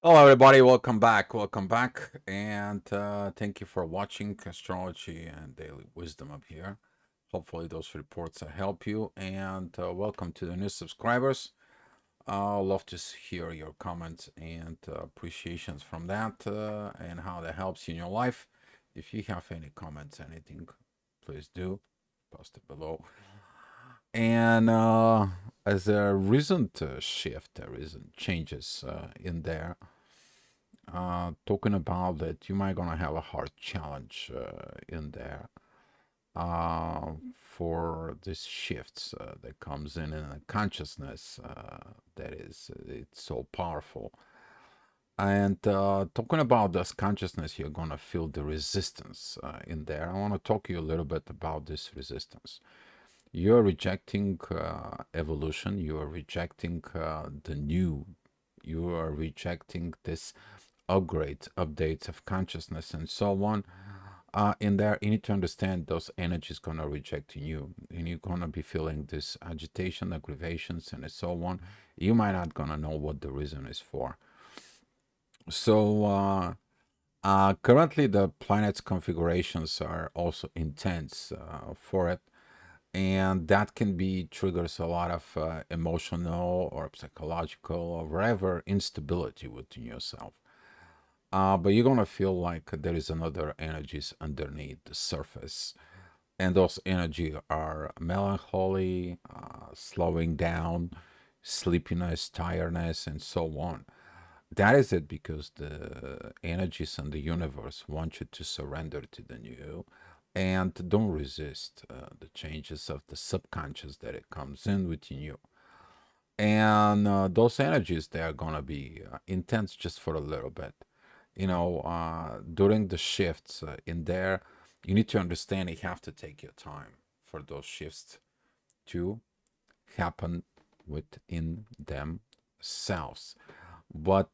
Hello, everybody. Welcome back. Welcome back. And thank you for watching Astrology and Daily Wisdom up here. Hopefully, those reports help you. And welcome to the new subscribers. I'd love to hear your comments and appreciations from that and how that helps you in your life. If you have any comments, anything, please do post it below. And as a recent shift, a recent changes in there, talking about that you might gonna have a hard challenge in there for this shifts that comes in a consciousness that is it's so powerful. And talking about this consciousness, you're gonna feel the resistance in there. I want to talk to you a little bit about this resistance. You're rejecting evolution. You are rejecting the new. You are rejecting this upgrades, updates of consciousness, and so on. In there, you need to understand those energies gonna reject you, and you're gonna be feeling this agitation, aggravations, and so on. You might not gonna know what the reason is for. So currently, the planet's configurations are also intense for it, and that can be triggers a lot of emotional or psychological or whatever instability within yourself. But you're gonna feel like there is another energies underneath the surface, and those energy are melancholy, slowing down, sleepiness, tiredness, and so on. That is it because the energies in the universe want you to surrender to the new and don't resist the changes of the subconscious that it comes in within you. And those energies, they are gonna be intense just for a little bit. During the shifts in there, you need to understand you have to take your time for those shifts to happen within themselves. But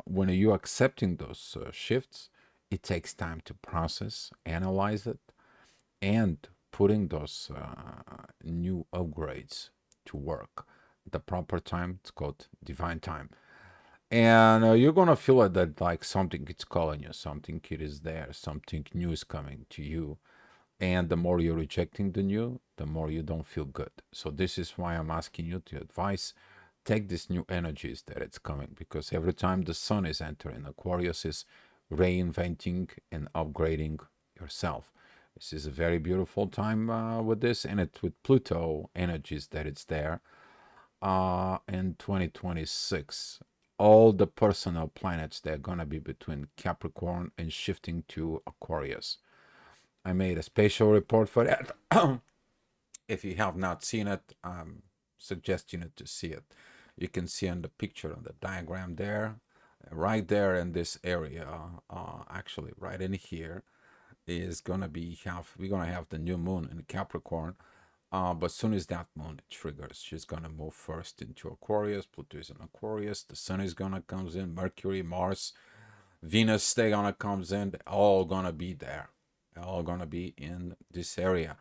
when you're accepting those shifts, it takes time to process, analyze it, and putting those new upgrades to work. The proper time, it's called divine time. And you're gonna feel it that like something is calling you, something it is there, something new is coming to you. And the more you're rejecting the new, the more you don't feel good. So this is why I'm asking you to advise, take these new energies that it's coming, because every time the sun is entering, Aquarius is reinventing and upgrading yourself. This is a very beautiful time with this, and it with Pluto energies that it's there in 2026. All the personal planets, they're going to be between Capricorn and shifting to Aquarius. I made a spatial report for that. If you have not seen it, I'm suggesting it to see it. You can see on the picture on the diagram there, right there in this area, actually right in here is gonna be we're gonna have the new moon in Capricorn. But as soon as that moon triggers, she's gonna move first into Aquarius. Pluto is in Aquarius. The sun is gonna comes in. Mercury, Mars, Venus, they gonna comes in. They're all gonna be there. They're all gonna be in this area,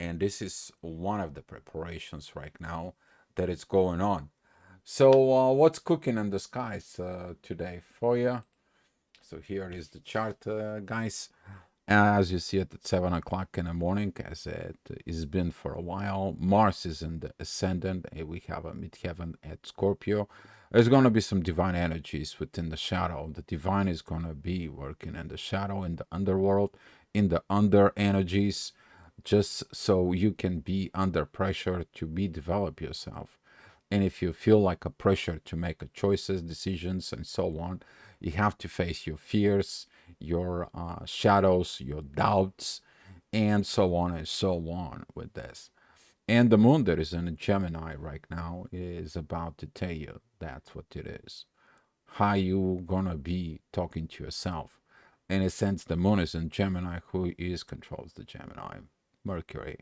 and this is one of the preparations right now that it's going on. So, what's cooking in the skies today for you? So here is the chart, guys. As you see it at 7 o'clock in the morning, as it has been for a while, Mars is in the ascendant. And we have a midheaven at Scorpio. There's going to be some divine energies within the shadow. The divine is going to be working in the shadow, in the underworld, in the under energies, just so you can be under pressure to be develop yourself. And if you feel like a pressure to make a choices, decisions, and so on, you have to face your fears, your shadows, your doubts, and so on and so on with this. And the moon that is in Gemini right now is about to tell you that's what it is. How you gonna be talking to yourself. In a sense, the moon is in Gemini. Who is controls the Gemini? Mercury.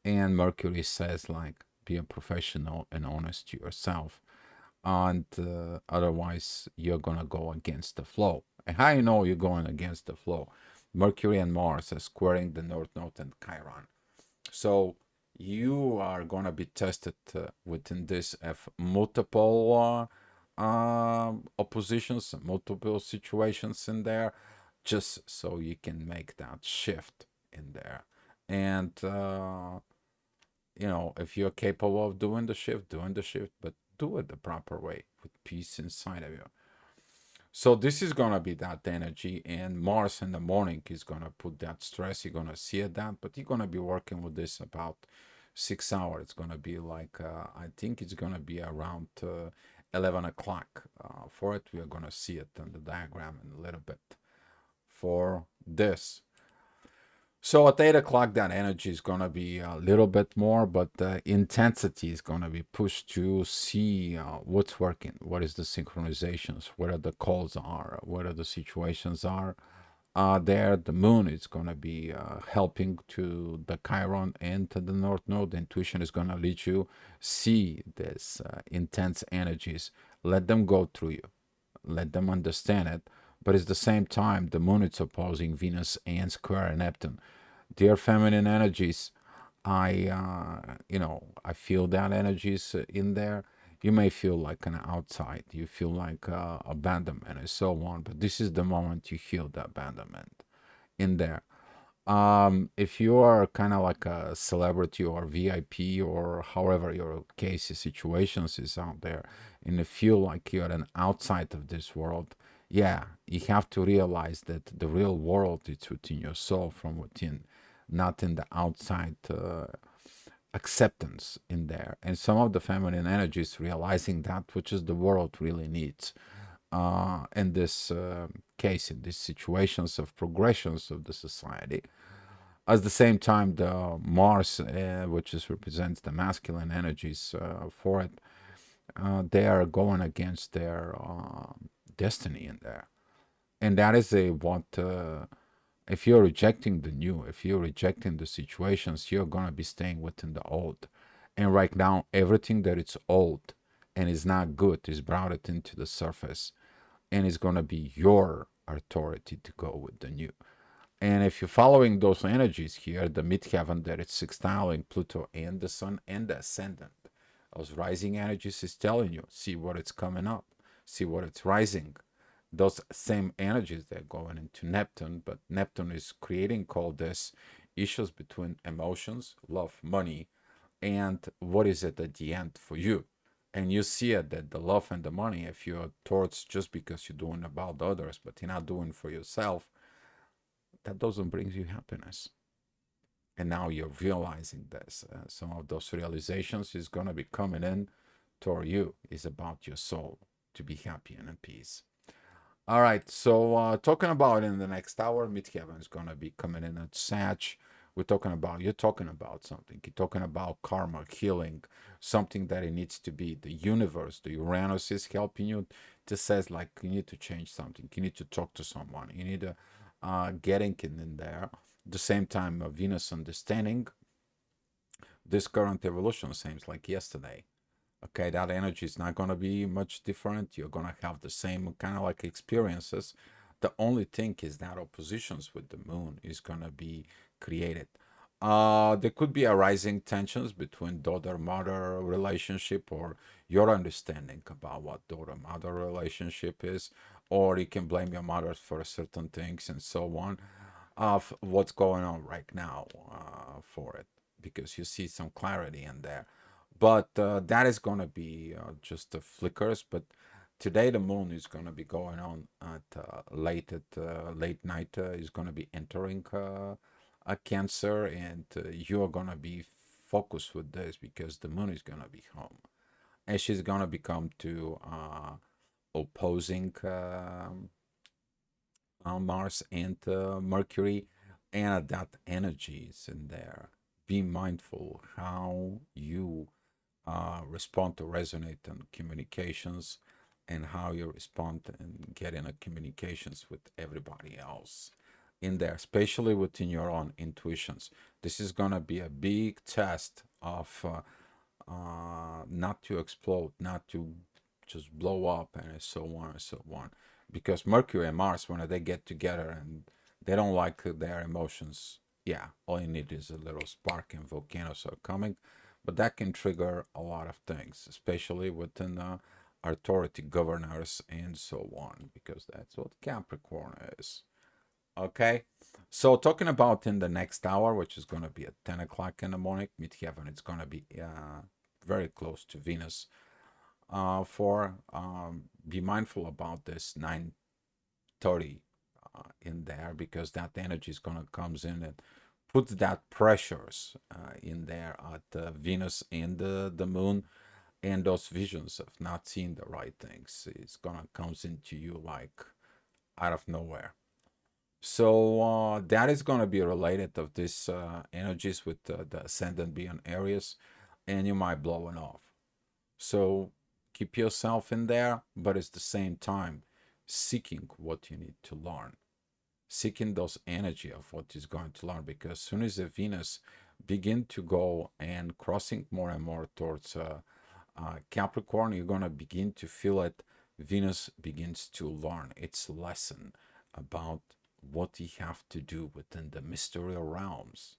And Mercury says like be a professional and honest to yourself, and otherwise you're gonna go against the flow. And how you know you're going against the flow? Mercury and Mars are squaring the North Node and Chiron. So you are gonna be tested within this of multiple oppositions, multiple situations in there, just so you can make that shift in there. And if you're capable of doing the shift, but do it the proper way with peace inside of you. So this is gonna be that energy, and Mars in the morning is gonna put that stress. You're gonna see it that, but you're gonna be working with this about 6 hours. It's gonna be like I think it's gonna be around 11 o'clock. For it, we are gonna see it in the diagram in a little bit for this. So at 8 o'clock, that energy is going to be a little bit more, but the intensity is going to be pushed to see what's working, what is the synchronizations, what are the calls are, what are the situations are. There, the moon is going to be helping to the Chiron and to the North Node. The intuition is going to let you see this intense energies. Let them go through you. Let them understand it. But at the same time, the moon is opposing Venus and square Neptune. Dear feminine energies, I feel that energies in there. You may feel like an outside, you feel like abandonment and so on, but this is the moment you feel the abandonment in there. If you are kind of like a celebrity or VIP or however your case situations is out there, and you feel like you're an outside of this world, yeah, you have to realize that the real world is within your soul from within, not in the outside acceptance in there. And some of the feminine energies realizing that which is the world really needs in this case, in these situations of progressions of the society. At the same time, the Mars, which is represents the masculine energies for it, they are going against their destiny in there, and that is a what. If you're rejecting the new, if you're rejecting the situations, you're gonna be staying within the old. And right now, everything that is old and is not good is brought it into the surface, and it's gonna be your authority to go with the new. And if you're following those energies here, the midheaven that it's sextiling Pluto and the Sun and the ascendant, those rising energies is telling you, see what it's coming up, see what it's rising. Those same energies they're going into Neptune, but Neptune is creating called this issues between emotions, love, money, and what is it at the end for you. And you see it that the love and the money, if you're towards just because you're doing about others, but you're not doing for yourself, that doesn't bring you happiness. And now you're realizing this. Some of those realizations is going to be coming in toward you. Is about your soul to be happy and in peace. All right. So talking about in the next hour, Midheaven is going to be coming in at Sag. You're talking about something. You're talking about karma, healing, something that it needs to be. The universe, the Uranus is helping you to says like you need to change something. You need to talk to someone. You need to getting in there. At the same time, Venus understanding this current evolution seems like yesterday. Okay, that energy is not going to be much different. You're going to have the same kind of like experiences. The only thing is that oppositions with the moon is going to be created. There could be arising tensions between daughter-mother relationship or your understanding about what daughter-mother relationship is, or you can blame your mother for certain things and so on of what's going on right now for it because you see some clarity in there. But that is going to be just the flickers. But today the moon is going to be going on at late night. Is going to be entering a Cancer, and you are going to be focused with this because the moon is going to be home, and she's going to become to opposing. Mars and Mercury, and that energy is in there. Be mindful how you respond to resonate and communications and how you respond and get in a communications with everybody else in there, especially within your own intuitions. This is going to be a big test of not to explode, not to just blow up, and so on and so on. Because Mercury and Mars, when they get together and they don't like their emotions, yeah, all you need is a little spark and volcanoes are coming. But that can trigger a lot of things, especially within authority, governors, and so on, because that's what Capricorn is. Okay. So talking about in the next hour, which is going to be at 10 o'clock in the morning, midheaven, it's going to be very close to Venus. For Be mindful about this 9:30 in there, because that energy is going to comes in and put that pressures in there at Venus and the moon, and those visions of not seeing the right things. It's going to comes into you like out of nowhere. So that is going to be related of these energies with the ascendant being Aries, and you might blow it off. So keep yourself in there, but at the same time, seeking what you need to learn, seeking those energy of what is going to learn, because as soon as the Venus begin to go and crossing more and more towards Capricorn, you're going to begin to feel it. Venus begins to learn its lesson about what you have to do within the mystery realms.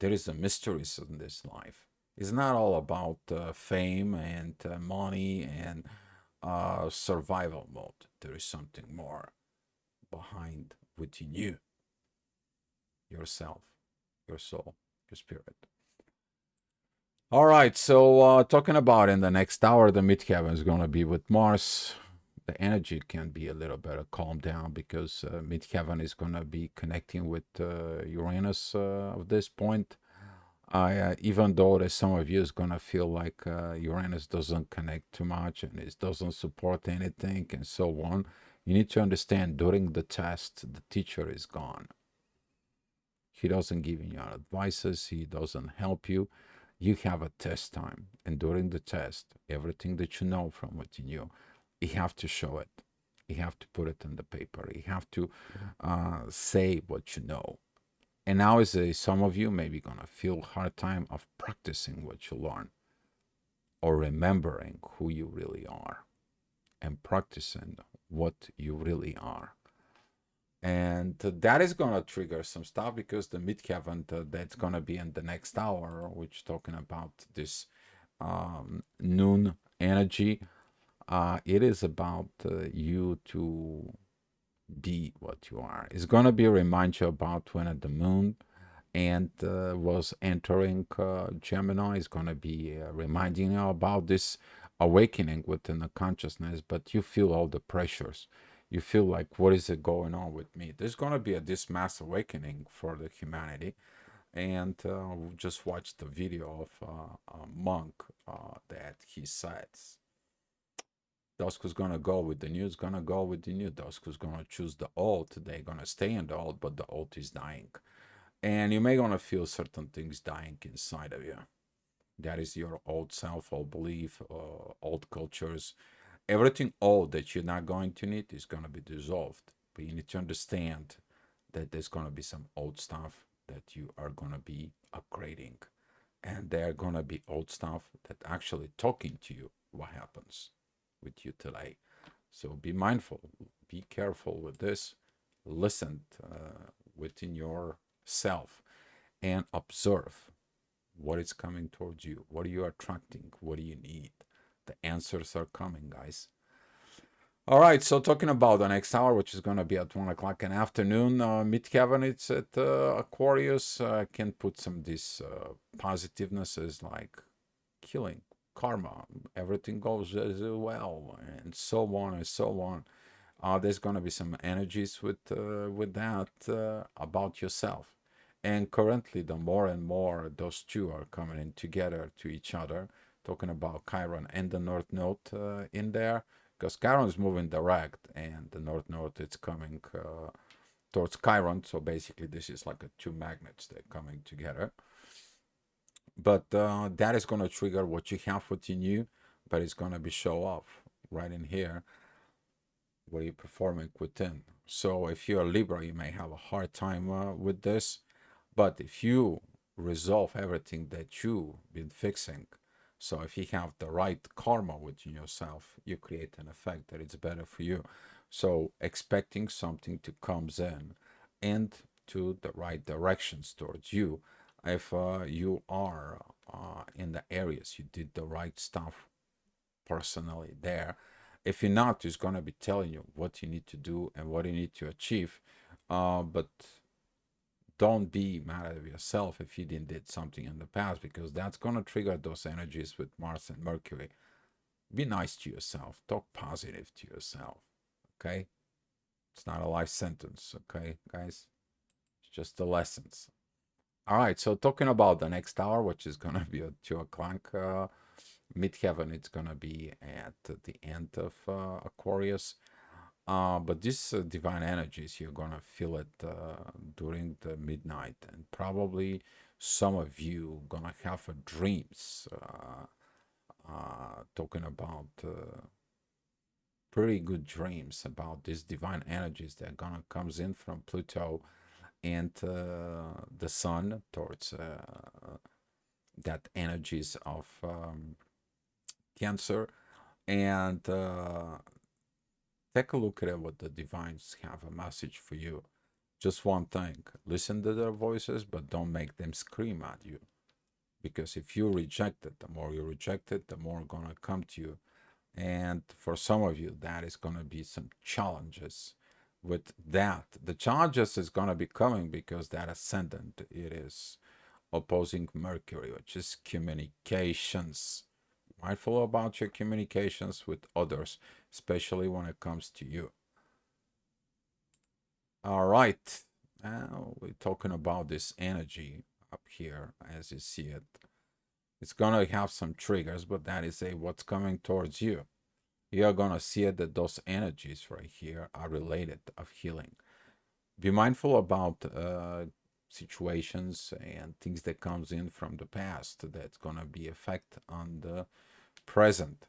There is a mysteries in this life. It's not all about fame and money and survival mode. There is something more behind within you, yourself, your soul, your spirit. All right, so talking about in the next hour, the midheaven is going to be with Mars. The energy can be a little bit calmed down, because midheaven is going to be connecting with Uranus at this point. Even though that some of you is going to feel like Uranus doesn't connect too much and it doesn't support anything and so on, you need to understand during the test, the teacher is gone. He doesn't give you advices. He doesn't help you. You have a test time, and during the test, everything that you know from within you have to show it. You have to put it on the paper. You have to say what you know. And now, is some of you maybe gonna feel hard time of practicing what you learn, or remembering who you really are, and practicing what you really are. And that is going to trigger some stuff, because the midheaven that's going to be in the next hour, which talking about this noon energy, it is about you to be what you are. It's going to be a reminder about when at the moon and was entering Gemini. Is going to be reminding you about this awakening within the consciousness, but you feel all the pressures. You feel like, what is it going on with me? There's going to be this mass awakening for the humanity. And just watched the video of a monk that he says, those who's gonna go with the new is gonna go with the new. Those who's gonna choose the old, they're gonna stay in the old, but the old is dying. And you may gonna feel certain things dying inside of you. That is your old self, old belief, old cultures. Everything old that you're not going to need is gonna be dissolved. But you need to understand that there's gonna be some old stuff that you are gonna be upgrading. And they're gonna be old stuff that actually talking to you what happens with you today. So be mindful, be careful with this. Listen within yourself and observe what is coming towards you. What are you attracting? What do you need? The answers are coming, guys. All right, so talking about the next hour, which is going to be at 1 o'clock in the afternoon, midheaven, it's at Aquarius. Can put some this positiveness is like killing, karma, everything goes well, and so on and so on. There's going to be some energies with that about yourself. And currently, the more and more those two are coming in together to each other, talking about Chiron and the North Node in there, because Chiron is moving direct, and the North Node is coming towards Chiron. So basically, this is like a two magnets that are coming together. But that is going to trigger what you have within you, but it's going to be show off right in here what you're performing within. So if you're a Libra, you may have a hard time with this, but if you resolve everything that you've been fixing, so if you have the right karma within yourself, you create an effect that it's better for you. So expecting something to comes in and to the right directions towards you. If you are in the areas, you did the right stuff personally there. If you're not, he's going to be telling you what you need to do and what you need to achieve. But don't be mad at yourself if you didn't did something in the past, because that's going to trigger those energies with Mars and Mercury. Be nice to yourself. Talk positive to yourself. Okay? It's not a life sentence. Okay, guys? It's just the lessons. All right. So talking about the next hour, which is going to be at 2 o'clock, midheaven, it's going to be at the end of Aquarius. But these divine energies, you're gonna feel it during the midnight, and probably some of you gonna have dreams talking about pretty good dreams about these divine energies that gonna comes in from Pluto and the Sun towards that energies of Cancer, and take a look at what the divines have a message for you. Just one thing, listen to their voices, but don't make them scream at you. Because if you reject it, the more you reject it, the more gonna come to you. And for some of you, that is gonna be some challenges with that. The challenges is gonna be coming because that ascendant, it is opposing Mercury, which is communications. Mindful about your communications with others, especially when it comes to you. All right. Now we're talking about this energy up here as you see it. It's gonna have some triggers, but that is a what's coming towards you. You're gonna see it that those energies right here are related of healing. Be mindful about situations and things that comes in from the past that's gonna be effect on the present.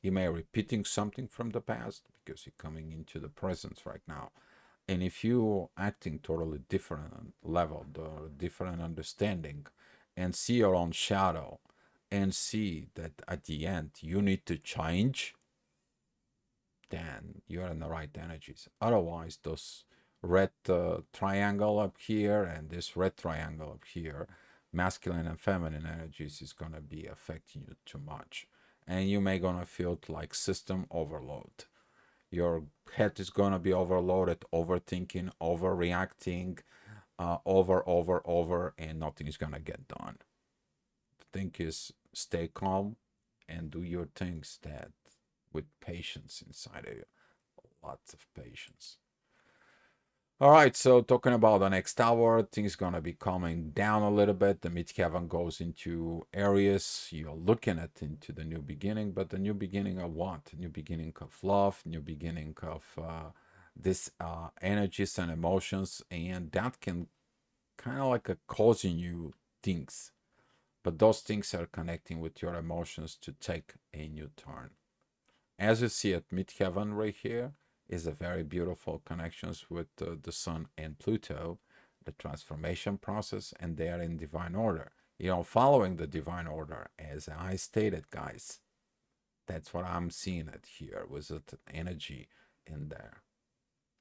You may repeating something from the past because you're coming into the present right now. And if you acting totally different level, the different understanding, and see your own shadow, and see that at the end you need to change, then you're in the right energies. Otherwise, those red triangle up here and this red triangle up here, masculine and feminine energies, is gonna be affecting you too much, and you may gonna feel like system overload. Your head is gonna be overloaded, overthinking, overreacting, over, and nothing is gonna get done. The thing is, stay calm and do your things that with patience inside of you. Lots of patience. All right, so talking about the next hour, things gonna be calming down a little bit. The midheaven goes into Aries. You're looking at into the new beginning, but the new beginning of what? New beginning of love, new beginning of this energies and emotions, and that can kind of like causing you things, but those things are connecting with your emotions to take a new turn. As you see at midheaven right here is a very beautiful connections with the Sun and Pluto, the transformation process, and they are in divine order. You know, following the divine order, as I stated, guys. That's what I'm seeing it here with the energy in there.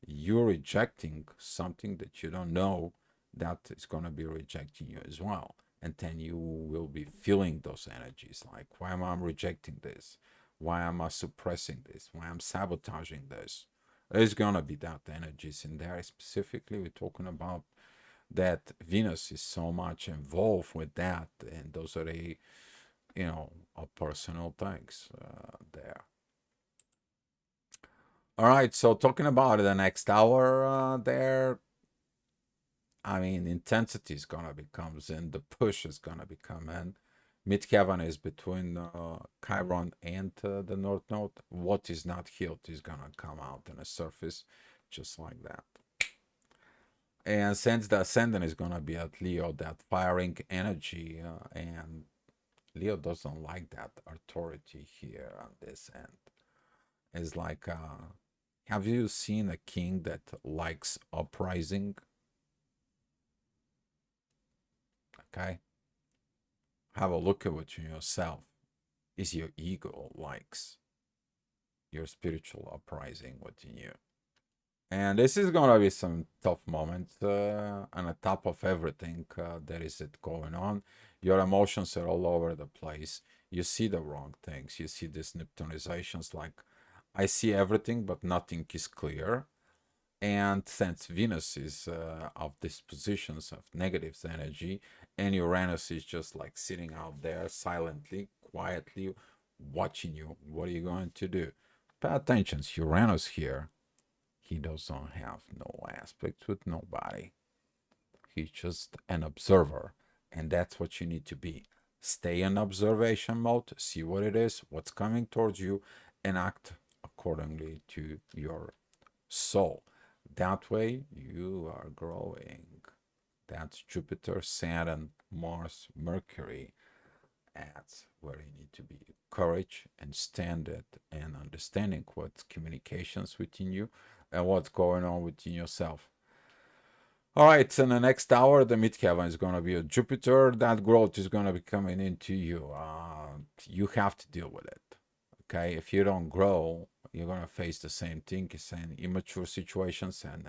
You're rejecting something that you don't know that is going to be rejecting you as well. And then you will be feeling those energies like, why am I rejecting this? Why am I suppressing this? Why am I sabotaging this? There's going to be that energies in there. Specifically, we're talking about that Venus is so much involved with that. And those are personal things there. All right, so talking about the next hour there, I mean, intensity is gonna become in, the push is gonna become in. Midheaven is between Chiron and the North Node. What is not healed is gonna come out on the surface, just like that. And since the ascendant is gonna be at Leo, that firing energy, and Leo doesn't like that authority here on this end. It's like, have you seen a king that likes uprising? Okay, have a look at what you yourself. Is your ego likes your spiritual uprising within you? And this is gonna be some tough moments, on the top of everything that is it going on. Your emotions are all over the place. You see the wrong things. You see these Neptunizations like, I see everything, but nothing is clear. And since Venus is of these positions of negative energy, and Uranus is just like sitting out there silently, quietly watching you, what are you going to do? Pay attention. Uranus here, he doesn't have no aspect with nobody. He's just an observer, and that's what you need to be. Stay in observation mode, see what it is, what's coming towards you, and act accordingly to your soul. That way, you are growing. That's Jupiter, Saturn, Mars, Mercury. That's where you need to be. Courage and standard and understanding what's communications within you and what's going on within yourself. All right, in the next hour, the midheaven is going to be a Jupiter. That growth is going to be coming into you. You have to deal with it. Okay, if you don't grow, you're going to face the same thing, same immature situations and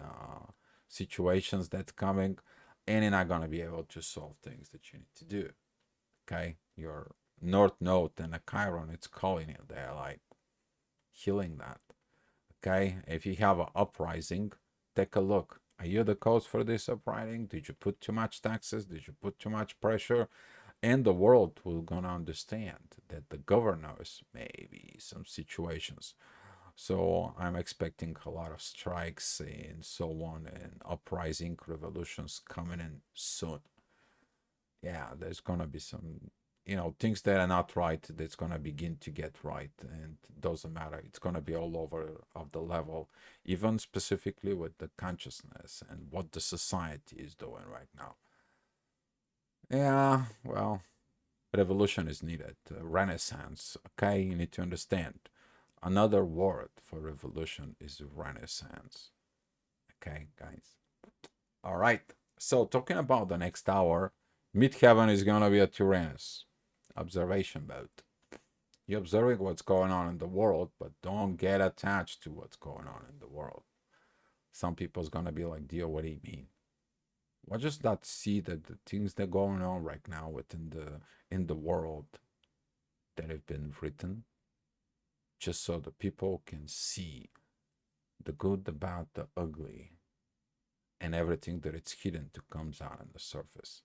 situations that's coming, and you're not going to be able to solve things that you need to do. Okay, your North Node and the Chiron, it's calling you. They're like healing that. Okay, if you have an uprising, take a look. Are you the cause for this uprising? Did you put too much taxes? Did you put too much pressure? And the world will gonna understand that the governors maybe some situations. So I'm expecting a lot of strikes and so on and uprising revolutions coming in soon. Yeah, there's gonna be some, things that are not right that's gonna begin to get right, and it doesn't matter. It's gonna be all over of the level, even specifically with the consciousness and what the society is doing right now. Yeah, well, revolution is needed. Renaissance. Okay, you need to understand. Another word for revolution is renaissance. Okay, guys. All right. So talking about the next hour, midheaven is gonna be at Uranus. Observation mode. You're observing what's going on in the world, but don't get attached to what's going on in the world. Some people's gonna be like, "Dear, what do you mean?" Well, just not see that the things that are going on right now within the in the world that have been written, just so the people can see the good, the bad, the ugly, and everything that it's hidden to comes out on the surface.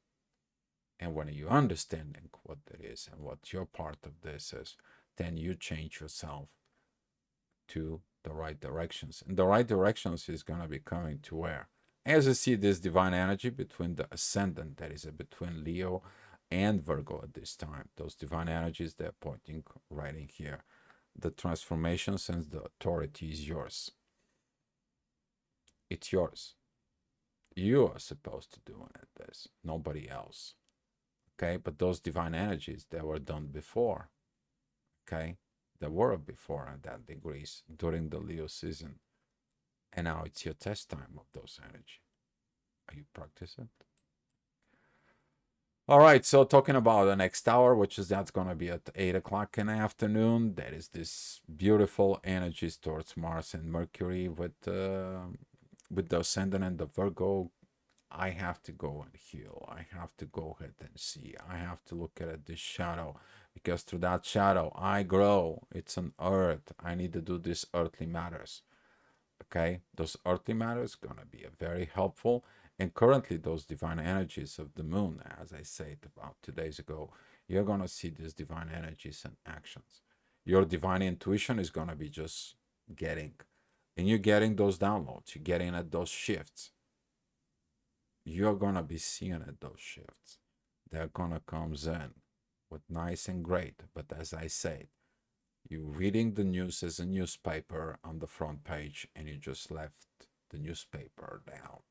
And when you understanding what that is and what your part of this is, then you change yourself to the right directions. And the right directions is going to be coming to where? As you see this divine energy between the ascendant, that is between Leo and Virgo at this time. Those divine energies, they're pointing right in here. The transformation since the authority is yours. It's yours. You are supposed to do this, nobody else. Okay, but those divine energies that were done before, okay, that were before at that degrees during the Leo season, and now it's your test time of those energy. Are you practicing? All right, so talking about the next hour, which is that's going to be at 8 o'clock in the afternoon. That is this beautiful energies towards Mars and Mercury with the ascendant and the Virgo. I have to go and heal. I have to go ahead and see. I have to look at this shadow because through that shadow I grow. It's an earth. I need to do this earthly matters. Okay, those earthly matters gonna be very helpful. And currently, those divine energies of the moon, as I said about 2 days ago, you're gonna see these divine energies and actions. Your divine intuition is gonna be just getting, and you're getting those downloads. You're getting at those shifts. You're gonna be seeing at those shifts. They're gonna come in with nice and great. But as I said, you're reading the news as a newspaper on the front page and you just left the newspaper down.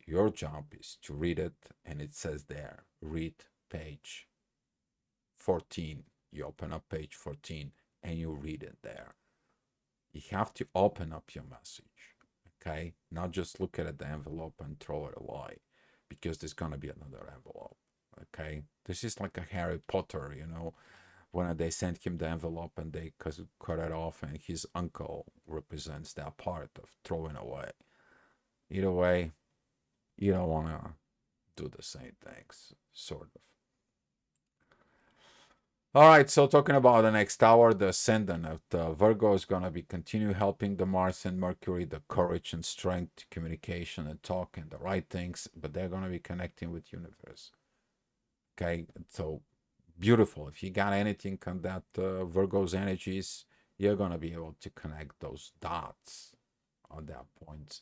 Your job is to read it, and it says there, read page 14. You open up page 14 and you read it there. You have to open up your message, okay? Not just look at the envelope and throw it away because there's going to be another envelope, okay? This is like a Harry Potter, when they sent him the envelope and they cut it off, and his uncle represents that part of throwing away. Either way, you don't want to do the same things, sort of. All right, so talking about the next hour, the ascendant of the Virgo is going to be continue helping the Mars and Mercury, the courage and strength, communication and talk and the right things, but they're going to be connecting with universe. Okay, so beautiful. If you got anything on that Virgo's energies, you're going to be able to connect those dots on that point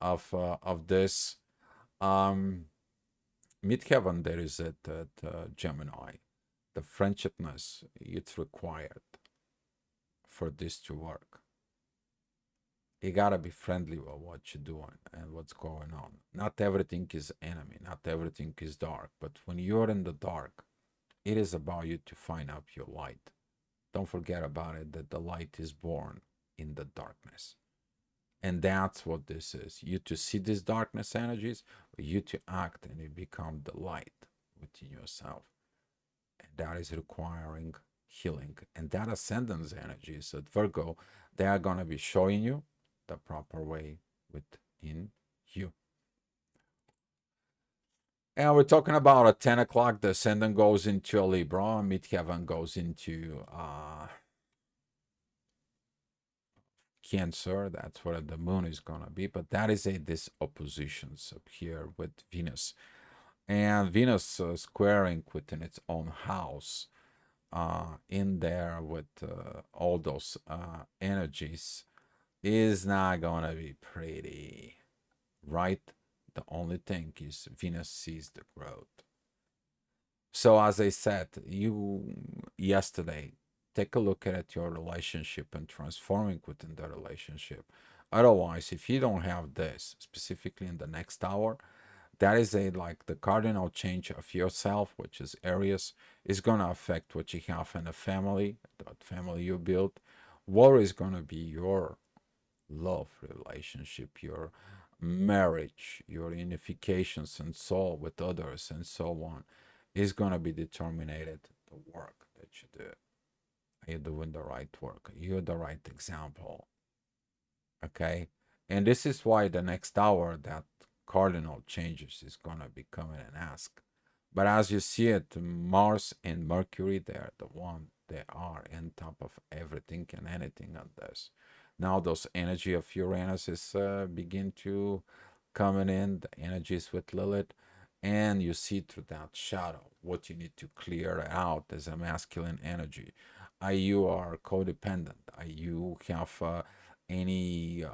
of this. Um, Midheaven, there is at Gemini. The friendshipness it's required for this to work. You gotta be friendly with what you're doing and what's going on. Not everything is enemy, not everything is dark, but when you're in the dark, it is about you to find out your light. Don't forget about it that the light is born in the darkness. And that's what this is. You to see these darkness energies, or you to act and you become the light within yourself. And that is requiring healing. And that ascendance energies at Virgo, they are going to be showing you the proper way within you. And we're talking about at 10 o'clock, the ascendant goes into a Libra, midheaven goes into Cancer. That's where the moon is going to be. But that is this oppositions up here with Venus. And Venus squaring within its own house in there with all those energies is not gonna be pretty, right? The only thing is Venus sees the growth. So as I said, you yesterday, take a look at your relationship and transforming within the relationship. Otherwise, if you don't have this specifically in the next hour, that is a like the cardinal change of yourself, which is Aries, is going to affect what you have in a family, that family you build. What is going to be your love relationship, your marriage, your unifications and soul with others and so on is going to be determined the work that you do. Are you doing the right work? You're the right example. Okay. And this is why the next hour that cardinal changes is going to be coming and ask. But as you see it, Mars and Mercury, they're the one, they are in top of everything and anything on this. Now those energy of Uranus is begin to coming in, the energies with Lilith, and you see through that shadow what you need to clear out as a masculine energy. Are you are codependent? Are you have any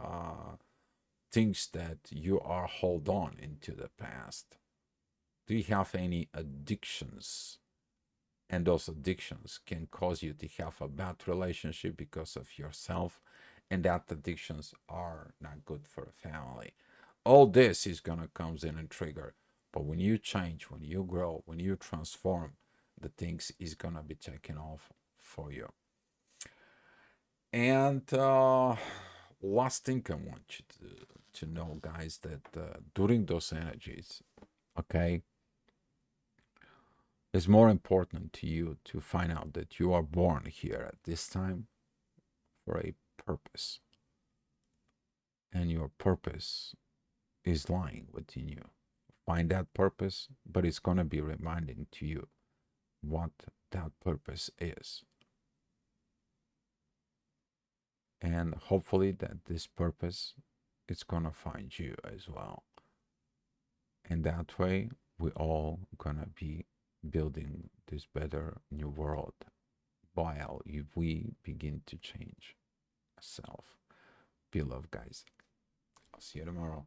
things that you are hold on into the past? Do you have any addictions? And those addictions can cause you to have a bad relationship because of yourself, and that addictions are not good for a family. All this is gonna comes in and trigger. But when you change, when you grow, when you transform, the things is gonna be taken off for you. And last thing I want you to know, guys, that during those energies, okay, it's more important to you to find out that you are born here at this time for a purpose, and your purpose is lying within you. Find that purpose, but it's going to be reminding to you what that purpose is. And hopefully that this purpose is going to find you as well. And that way, we all going to be building this better new world while we begin to change ourselves. Be love, guys. I'll see you tomorrow.